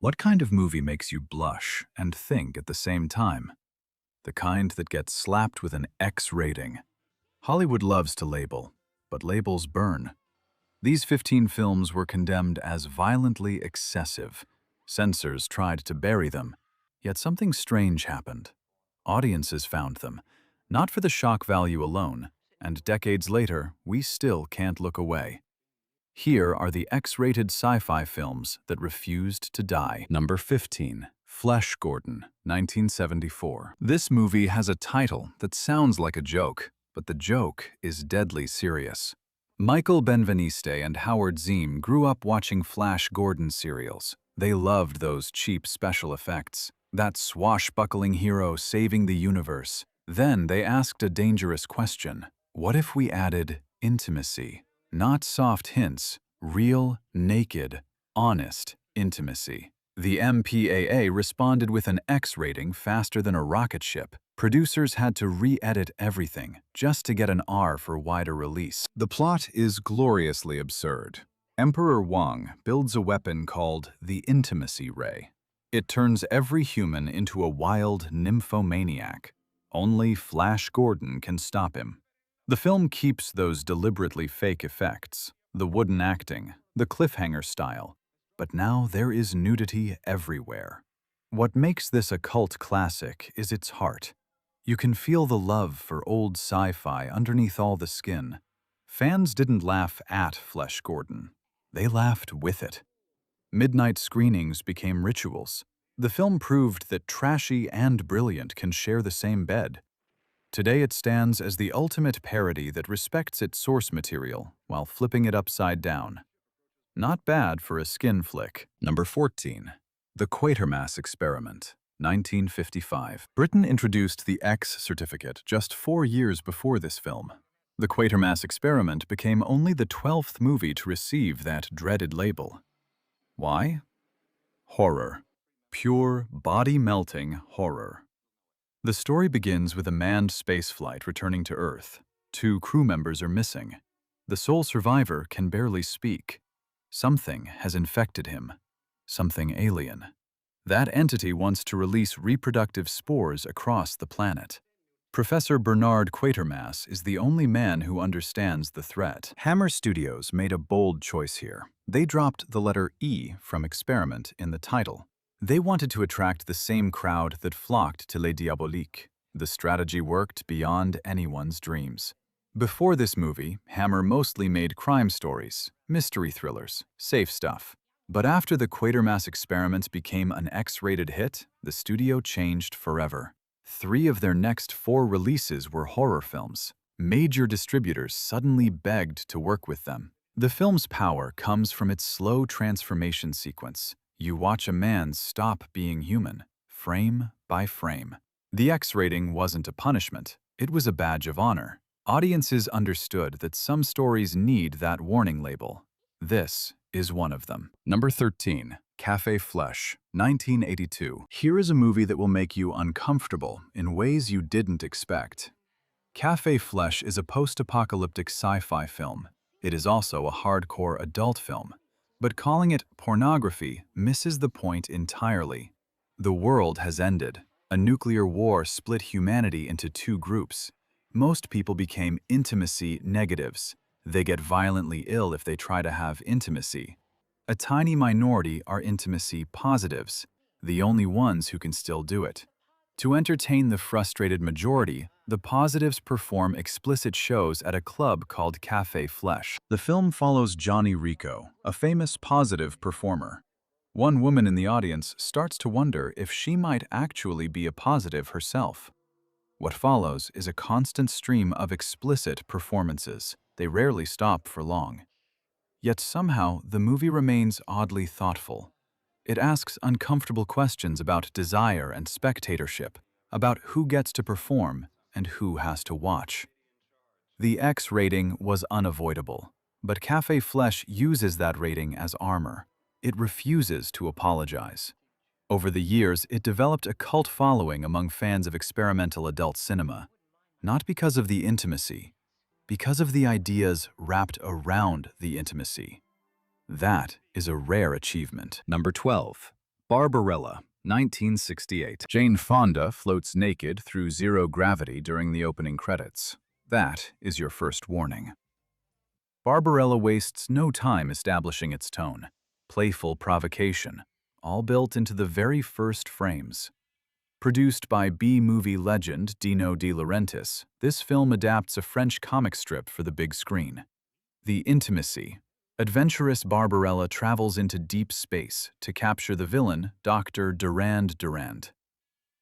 What kind of movie makes you blush and think at the same time? The kind that gets slapped with an X rating. Hollywood loves to label, but labels burn. These 15 films were condemned as violently excessive. Censors tried to bury them, yet something strange happened. Audiences found them, not for the shock value alone, and decades later, we still can't look away. Here are the X-rated sci-fi films that refused to die. Number 15. Flesh Gordon, 1974. This movie has a title that sounds like a joke, but the joke is deadly serious. Michael Benveniste and Howard Zeem grew up watching Flash Gordon serials. They loved those cheap special effects, that swashbuckling hero saving the universe. Then they asked a dangerous question. What if we added intimacy? Not soft hints, real, naked, honest intimacy. The MPAA responded with an X rating faster than a rocket ship. Producers had to re-edit everything just to get an R for wider release. The plot is gloriously absurd. Emperor Wang builds a weapon called the Intimacy Ray. It turns every human into a wild nymphomaniac. Only Flash Gordon can stop him. The film keeps those deliberately fake effects, the wooden acting, the cliffhanger style, but now there is nudity everywhere. What makes this a cult classic is its heart. You can feel the love for old sci-fi underneath all the skin. Fans didn't laugh at Flesh Gordon. They laughed with it. Midnight screenings became rituals. The film proved that trashy and brilliant can share the same bed. Today it stands as the ultimate parody that respects its source material while flipping it upside down. Not bad for a skin flick. Number 14. The Quatermass Experiment, 1955. Britain introduced the X certificate just 4 years before this film. The Quatermass Experiment became only the 12th movie to receive that dreaded label. Why? Horror. Pure, body-melting horror. The story begins with a manned spaceflight returning to Earth. 2 crew members are missing. The sole survivor can barely speak. Something has infected him. Something alien. That entity wants to release reproductive spores across the planet. Professor Bernard Quatermass is the only man who understands the threat. Hammer Studios made a bold choice here. They dropped the letter E from experiment in the title. They wanted to attract the same crowd that flocked to Les Diaboliques. The strategy worked beyond anyone's dreams. Before this movie, Hammer mostly made crime stories, mystery thrillers, safe stuff. But after the Quatermass Experiment became an X-rated hit, the studio changed forever. 3 of their next 4 releases were horror films. Major distributors suddenly begged to work with them. The film's power comes from its slow transformation sequence. You watch a man stop being human, frame by frame. The X rating wasn't a punishment, it was a badge of honor. Audiences understood that some stories need that warning label. This is one of them. Number 13. Café Flesh, 1982. Here is a movie that will make you uncomfortable in ways you didn't expect. Café Flesh is a post-apocalyptic sci-fi film. It is also a hardcore adult film. But calling it pornography misses the point entirely. The world has ended. A nuclear war split humanity into 2 groups. Most people became intimacy negatives. They get violently ill if they try to have intimacy. A tiny minority are intimacy positives, the only ones who can still do it. To entertain the frustrated majority, the positives perform explicit shows at a club called Café Flesh. The film follows Johnny Rico, a famous positive performer. One woman in the audience starts to wonder if she might actually be a positive herself. What follows is a constant stream of explicit performances. They rarely stop for long. Yet somehow, the movie remains oddly thoughtful. It asks uncomfortable questions about desire and spectatorship, about who gets to perform and who has to watch. The X rating was unavoidable, but Café Flesh uses that rating as armor. It refuses to apologize. Over the years, it developed a cult following among fans of experimental adult cinema, not because of the intimacy, because of the ideas wrapped around the intimacy. That is a rare achievement. Number 12. Barbarella, 1968. Jane Fonda floats naked through zero gravity during the opening credits. That is your first warning. Barbarella wastes no time establishing its tone. Playful provocation, all built into the very first frames. Produced by B-movie legend Dino De Laurentiis, this film adapts a French comic strip for the big screen. The intimacy. Adventurous Barbarella travels into deep space to capture the villain, Dr. Durand.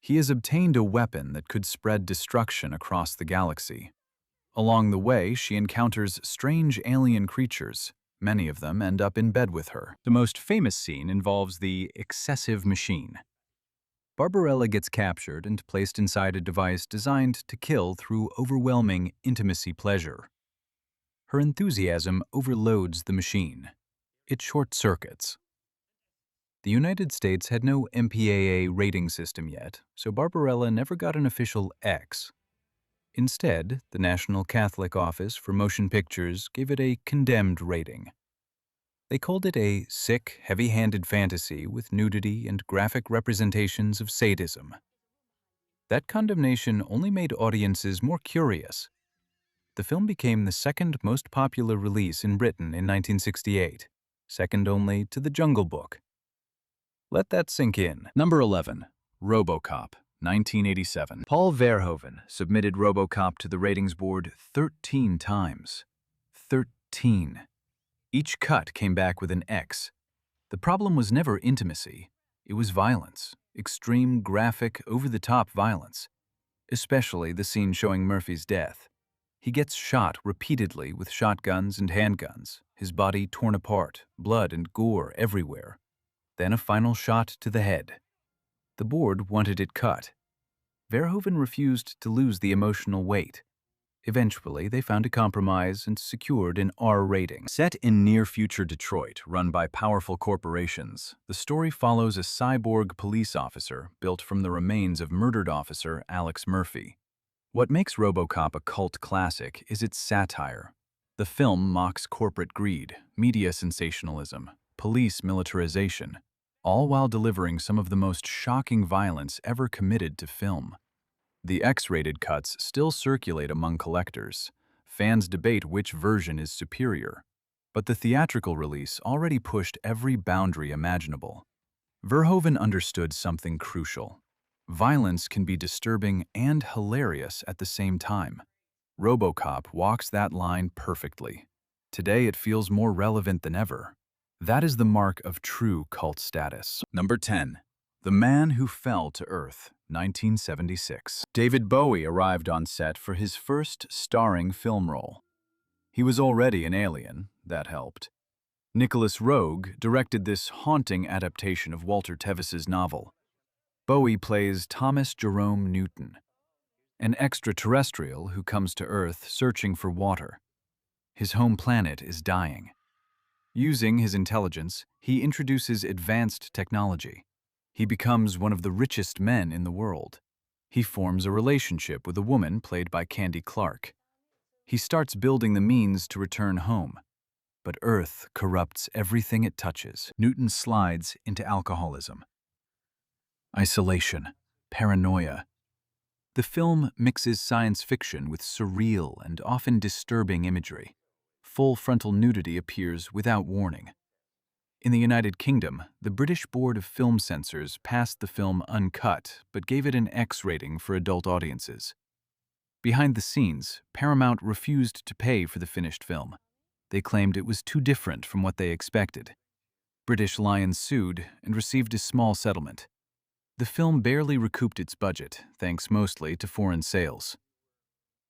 He has obtained a weapon that could spread destruction across the galaxy. Along the way, she encounters strange alien creatures. Many of them end up in bed with her. The most famous scene involves the excessive machine. Barbarella gets captured and placed inside a device designed to kill through overwhelming intimacy pleasure. Her enthusiasm overloads the machine. It short-circuits. The United States had no MPAA rating system yet, so Barbarella never got an official X. Instead, the National Catholic Office for Motion Pictures gave it a condemned rating. They called it a sick, heavy-handed fantasy with nudity and graphic representations of sadism. That condemnation only made audiences more curious. The film became the second most popular release in Britain in 1968, second only to The Jungle Book. Let that sink in. Number 11. RoboCop, 1987. Paul Verhoeven submitted RoboCop to the ratings board 13 times. 13. Each cut came back with an X. The problem was never intimacy. It was violence, extreme, graphic, over-the-top violence, especially the scene showing Murphy's death. He gets shot repeatedly with shotguns and handguns, his body torn apart, blood and gore everywhere. Then a final shot to the head. The board wanted it cut. Verhoeven refused to lose the emotional weight. Eventually, they found a compromise and secured an R rating. Set in near-future Detroit, run by powerful corporations, the story follows a cyborg police officer built from the remains of murdered officer Alex Murphy. What makes RoboCop a cult classic is its satire. The film mocks corporate greed, media sensationalism, police militarization, all while delivering some of the most shocking violence ever committed to film. The X-rated cuts still circulate among collectors. Fans debate which version is superior, but the theatrical release already pushed every boundary imaginable. Verhoeven understood something crucial. Violence can be disturbing and hilarious at the same time. RoboCop walks that line perfectly. Today it feels more relevant than ever. That is the mark of true cult status. Number 10. The Man Who Fell to Earth, 1976. David Bowie arrived on set for his first starring film role. He was already an alien, that helped. Nicholas Roeg directed this haunting adaptation of Walter Tevis's novel. Bowie plays Thomas Jerome Newton, an extraterrestrial who comes to Earth searching for water. His home planet is dying. Using his intelligence, he introduces advanced technology. He becomes one of the richest men in the world. He forms a relationship with a woman played by Candy Clark. He starts building the means to return home. But Earth corrupts everything it touches. Newton slides into alcoholism, isolation, paranoia. The film mixes science fiction with surreal and often disturbing imagery. Full frontal nudity appears without warning. In the United Kingdom, the British Board of Film Censors passed the film uncut but gave it an X rating for adult audiences. Behind the scenes, Paramount refused to pay for the finished film. They claimed it was too different from what they expected. British Lion sued and received a small settlement. The film barely recouped its budget, thanks mostly to foreign sales.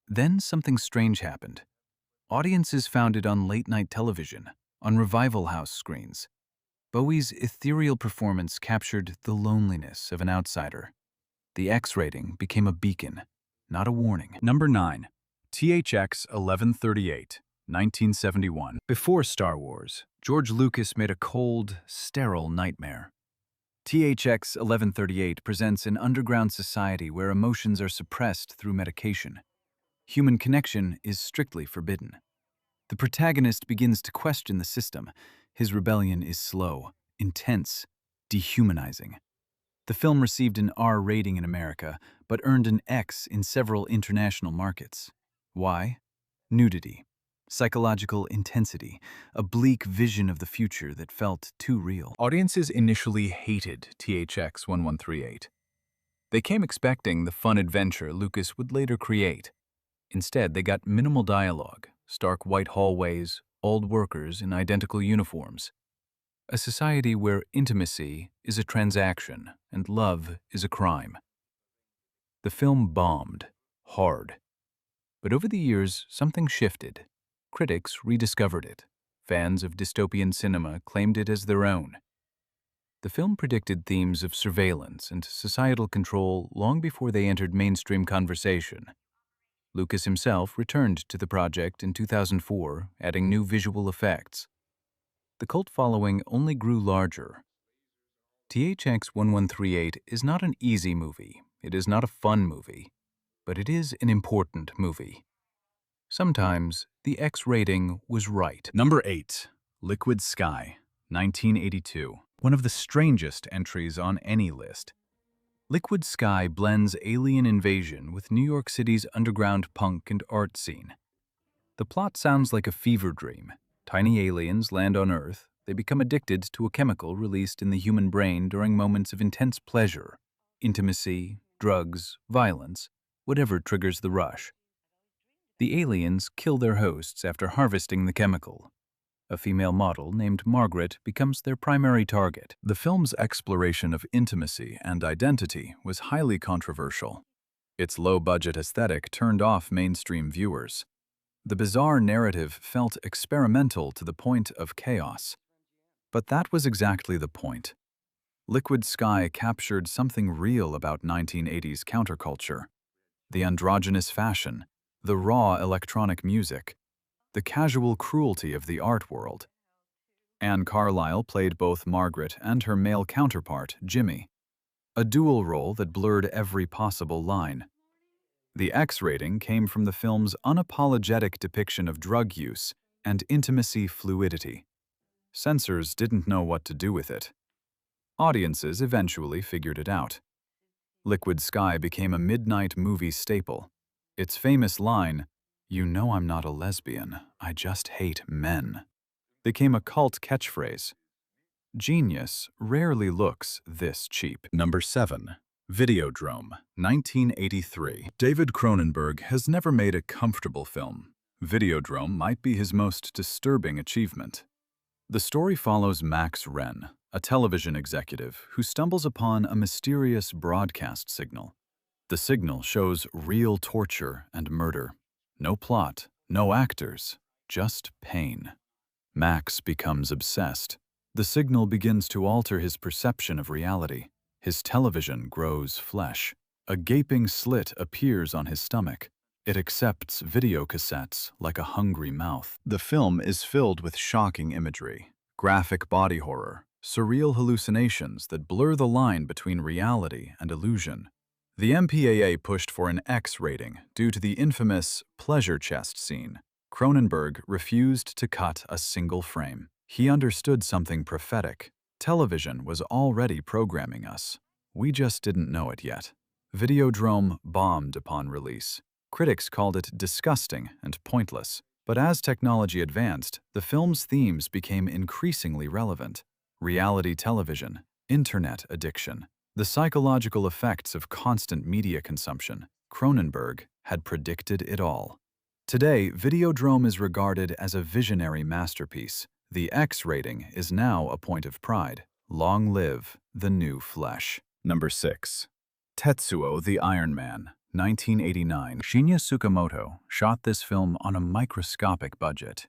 Then something strange happened. Audiences found it on late-night television, on revival house screens. Bowie's ethereal performance captured the loneliness of an outsider. The X rating became a beacon, not a warning. Number 9. THX 1138, 1971. Before Star Wars, George Lucas made a cold, sterile nightmare. THX 1138 presents an underground society where emotions are suppressed through medication. Human connection is strictly forbidden. The protagonist begins to question the system. His rebellion is slow, intense, dehumanizing. The film received an R rating in America, but earned an X in several international markets. Why? Nudity, psychological intensity, a bleak vision of the future that felt too real. Audiences initially hated THX 1138. They came expecting the fun adventure Lucas would later create. Instead, they got minimal dialogue, stark white hallways, old workers in identical uniforms. A society where intimacy is a transaction and love is a crime. The film bombed, hard. But over the years, something shifted. Critics rediscovered it. Fans of dystopian cinema claimed it as their own. The film predicted themes of surveillance and societal control long before they entered mainstream conversation. Lucas himself returned to the project in 2004, adding new visual effects. The cult following only grew larger. THX 1138 is not an easy movie, it is not a fun movie, but it is an important movie. Sometimes the X rating was right. Number 8. Liquid Sky, 1982. One of the strangest entries on any list. Liquid Sky blends alien invasion with New York City's underground punk and art scene. The plot sounds like a fever dream. Tiny aliens land on Earth. They become addicted to a chemical released in the human brain during moments of intense pleasure, intimacy, drugs, violence, whatever triggers the rush. The aliens kill their hosts after harvesting the chemical. A female model named Margaret becomes their primary target. The film's exploration of intimacy and identity was highly controversial. Its low-budget aesthetic turned off mainstream viewers. The bizarre narrative felt experimental to the point of chaos. But that was exactly the point. Liquid Sky captured something real about 1980s counterculture. The androgynous fashion, the raw electronic music, the casual cruelty of the art world. Anne Carlyle played both Margaret and her male counterpart, Jimmy, a dual role that blurred every possible line. The X rating came from the film's unapologetic depiction of drug use and intimacy fluidity. Censors didn't know what to do with it. Audiences eventually figured it out. Liquid Sky became a midnight movie staple. Its famous line, "You know I'm not a lesbian, I just hate men," became a cult catchphrase. Genius rarely looks this cheap. Number 7. Videodrome, 1983. David Cronenberg has never made a comfortable film. Videodrome might be his most disturbing achievement. The story follows Max Wren, a television executive who stumbles upon a mysterious broadcast signal. The signal shows real torture and murder. No plot, no actors, just pain. Max becomes obsessed. The signal begins to alter his perception of reality. His television grows flesh. A gaping slit appears on his stomach. It accepts videocassettes like a hungry mouth. The film is filled with shocking imagery, graphic body horror, surreal hallucinations that blur the line between reality and illusion. The MPAA pushed for an X rating due to the infamous pleasure chest scene. Cronenberg refused to cut a single frame. He understood something prophetic. Television was already programming us. We just didn't know it yet. Videodrome bombed upon release. Critics called it disgusting and pointless. But as technology advanced, the film's themes became increasingly relevant. Reality television, internet addiction, the psychological effects of constant media consumption. Cronenberg had predicted it all. Today, Videodrome is regarded as a visionary masterpiece. The X rating is now a point of pride. Long live the new flesh. Number 6. Tetsuo the Iron Man, 1989. Shinya Tsukamoto shot this film on a microscopic budget.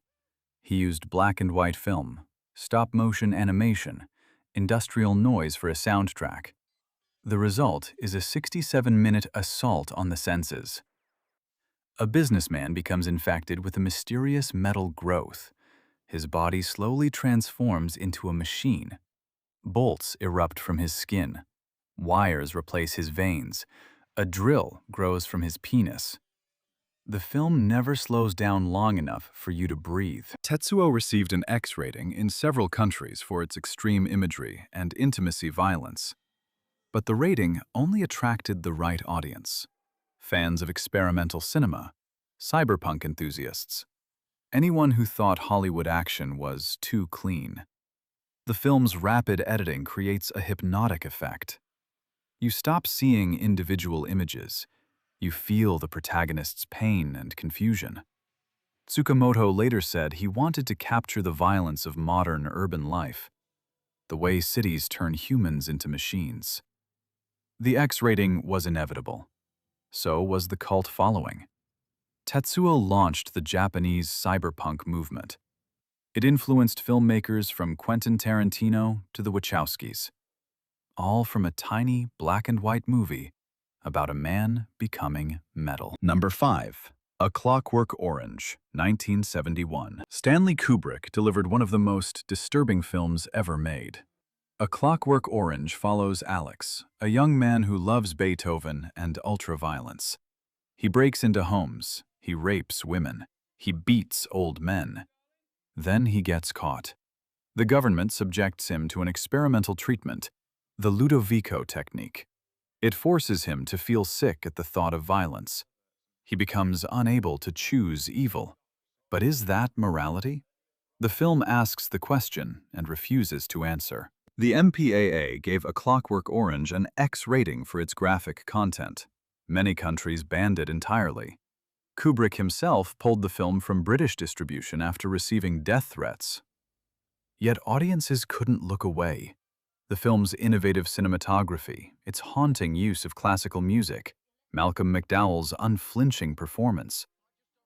He used black and white film, stop-motion animation, industrial noise for a soundtrack. The result is a 67-minute assault on the senses. A businessman becomes infected with a mysterious metal growth. His body slowly transforms into a machine. Bolts erupt from his skin. Wires replace his veins. A drill grows from his penis. The film never slows down long enough for you to breathe. Tetsuo received an X rating in several countries for its extreme imagery and intimacy violence. But the rating only attracted the right audience: fans of experimental cinema, cyberpunk enthusiasts, anyone who thought Hollywood action was too clean. The film's rapid editing creates a hypnotic effect. You stop seeing individual images. You feel the protagonist's pain and confusion. Tsukamoto later said he wanted to capture the violence of modern urban life, the way cities turn humans into machines. The X rating was inevitable. So was the cult following. Tetsuo launched the Japanese cyberpunk movement. It influenced filmmakers from Quentin Tarantino to the Wachowskis, all from a tiny black-and-white movie about a man becoming metal. Number 5. A Clockwork Orange, 1971. Stanley Kubrick delivered one of the most disturbing films ever made. A Clockwork Orange follows Alex, a young man who loves Beethoven and ultraviolence. He breaks into homes, he rapes women, he beats old men. Then he gets caught. The government subjects him to an experimental treatment, the Ludovico technique. It forces him to feel sick at the thought of violence. He becomes unable to choose evil. But is that morality? The film asks the question and refuses to answer. The MPAA gave A Clockwork Orange an X rating for its graphic content. Many countries banned it entirely. Kubrick himself pulled the film from British distribution after receiving death threats. Yet audiences couldn't look away. The film's innovative cinematography, its haunting use of classical music, Malcolm McDowell's unflinching performance,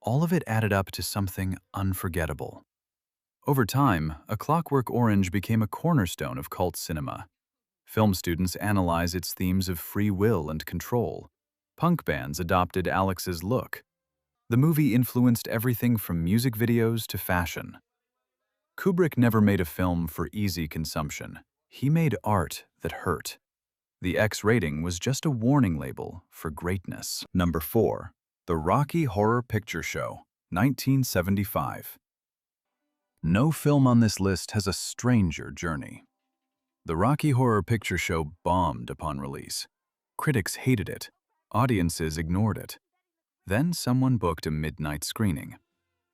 all of it added up to something unforgettable. Over time, A Clockwork Orange became a cornerstone of cult cinema. Film students analyze its themes of free will and control. Punk bands adopted Alex's look. The movie influenced everything from music videos to fashion. Kubrick never made a film for easy consumption. He made art that hurt. The X rating was just a warning label for greatness. Number 4. The Rocky Horror Picture Show, 1975. No film on this list has a stranger journey. The Rocky Horror Picture Show bombed upon release. Critics hated it. Audiences ignored it. Then someone booked a midnight screening.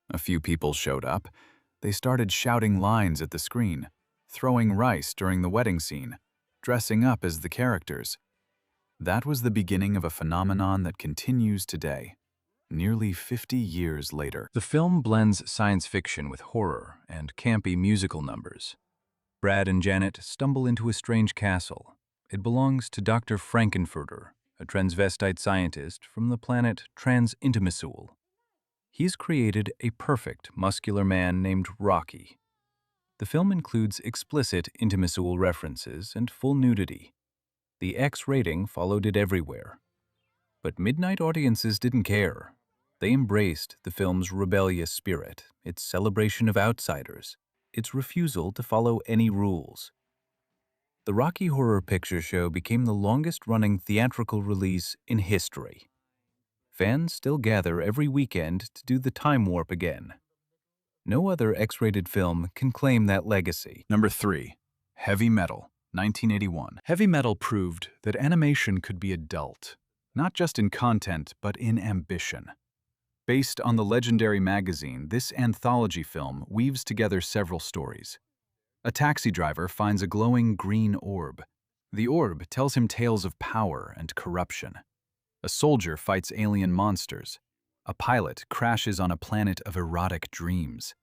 A few people showed up. They started shouting lines at the screen, throwing rice during the wedding scene, dressing up as the characters. That was the beginning of a phenomenon that continues today, nearly 50 years later. The film blends science fiction with horror and campy musical numbers. Brad and Janet stumble into a strange castle. It belongs to Dr. Frankenfurter, a transvestite scientist from the planet Trans-Intimasul. He's created a perfect muscular man named Rocky. The film includes explicit Intimasul references and full nudity. The X rating followed it everywhere. But midnight audiences didn't care. They embraced the film's rebellious spirit, its celebration of outsiders, its refusal to follow any rules. The Rocky Horror Picture Show became the longest-running theatrical release in history. Fans still gather every weekend to do the time warp again. No other X-rated film can claim that legacy. Number 3. Heavy Metal, 1981. Heavy Metal proved that animation could be adult, not just in content but in ambition. Based on the legendary magazine, this anthology film weaves together several stories. A taxi driver finds a glowing green orb. The orb tells him tales of power and corruption. A soldier fights alien monsters. A pilot crashes on a planet of erotic dreams.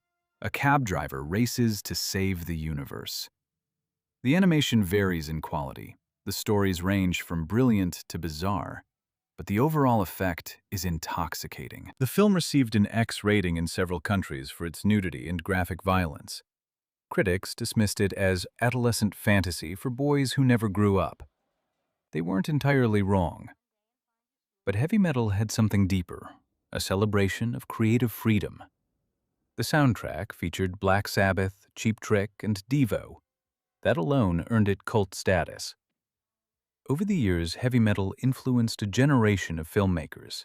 A cab driver races to save the universe. The animation varies in quality. The stories range from brilliant to bizarre, but the overall effect is intoxicating. The film received an X rating in several countries for its nudity and graphic violence. Critics dismissed it as adolescent fantasy for boys who never grew up. They weren't entirely wrong. But Heavy Metal had something deeper, a celebration of creative freedom. The soundtrack featured Black Sabbath, Cheap Trick, and Devo. That alone earned it cult status. Over the years, Heavy Metal influenced a generation of filmmakers.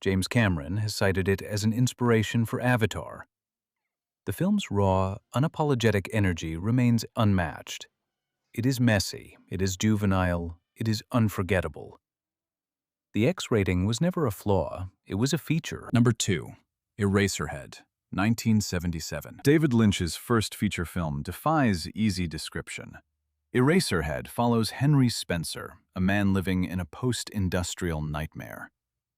James Cameron has cited it as an inspiration for Avatar. The film's raw, unapologetic energy remains unmatched. It is messy, it is juvenile, it is unforgettable. The X rating was never a flaw, it was a feature. Number 2. Eraserhead, 1977. David Lynch's first feature film defies easy description. Eraserhead follows Henry Spencer, a man living in a post-industrial nightmare.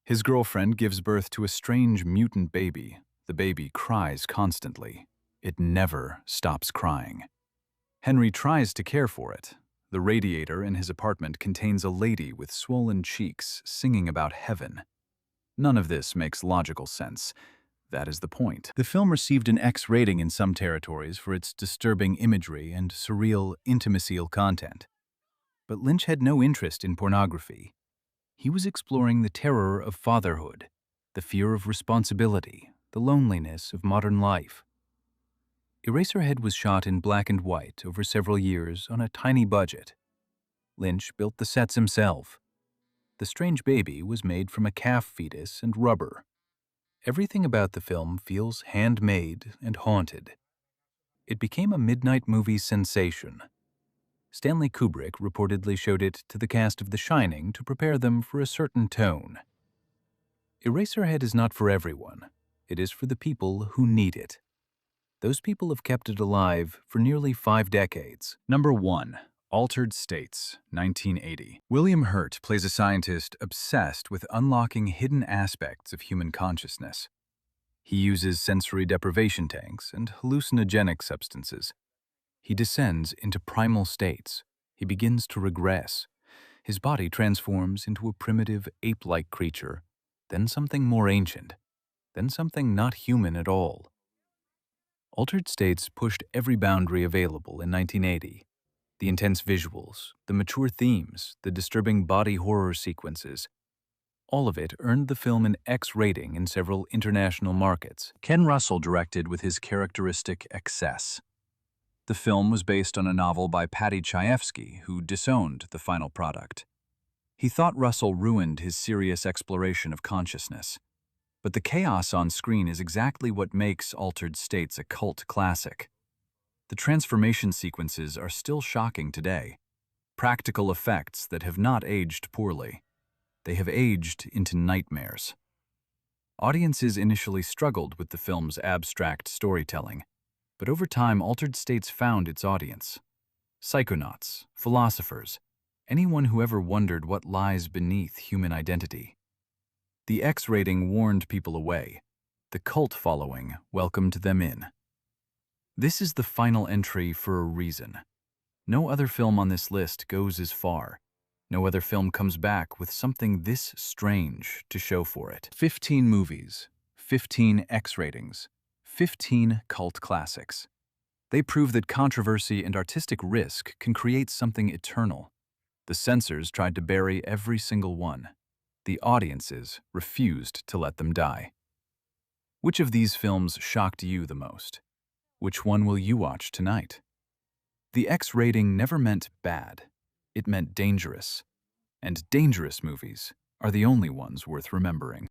His girlfriend gives birth to a strange mutant baby. The baby cries constantly. It never stops crying. Henry tries to care for it. The radiator in his apartment contains a lady with swollen cheeks singing about heaven. None of this makes logical sense. That is the point. The film received an X rating in some territories for its disturbing imagery and surreal, intimacial content. But Lynch had no interest in pornography. He was exploring the terror of fatherhood, the fear of responsibility, the loneliness of modern life. Eraserhead was shot in black and white over several years on a tiny budget. Lynch built the sets himself. The strange baby was made from a calf fetus and rubber. Everything about the film feels handmade and haunted. It became a midnight movie sensation. Stanley Kubrick reportedly showed it to the cast of The Shining to prepare them for a certain tone. Eraserhead is not for everyone. It is for the people who need it. Those people have kept it alive for nearly 5 decades. Number 1. Altered States, 1980. William Hurt plays a scientist obsessed with unlocking hidden aspects of human consciousness. He uses sensory deprivation tanks and hallucinogenic substances. He descends into primal states. He begins to regress. His body transforms into a primitive, ape-like creature, then something more ancient, then something not human at all. Altered States pushed every boundary available in 1980. The intense visuals, the mature themes, the disturbing body horror sequences. All of it earned the film an X rating in several international markets. Ken Russell directed with his characteristic excess. The film was based on a novel by Paddy Chayefsky, who disowned the final product. He thought Russell ruined his serious exploration of consciousness. But the chaos on screen is exactly what makes Altered States a cult classic. The transformation sequences are still shocking today. Practical effects that have not aged poorly. They have aged into nightmares. Audiences initially struggled with the film's abstract storytelling, but over time Altered States found its audience. Psychonauts, philosophers, anyone who ever wondered what lies beneath human identity. The X rating warned people away. The cult following welcomed them in. This is the final entry for a reason. No other film on this list goes as far. No other film comes back with something this strange to show for it. 15 movies, 15 X ratings, 15 cult classics. They prove that controversy and artistic risk can create something eternal. The censors tried to bury every single one. The audiences refused to let them die. Which of these films shocked you the most? Which one will you watch tonight? The X rating never meant bad. It meant dangerous. And dangerous movies are the only ones worth remembering.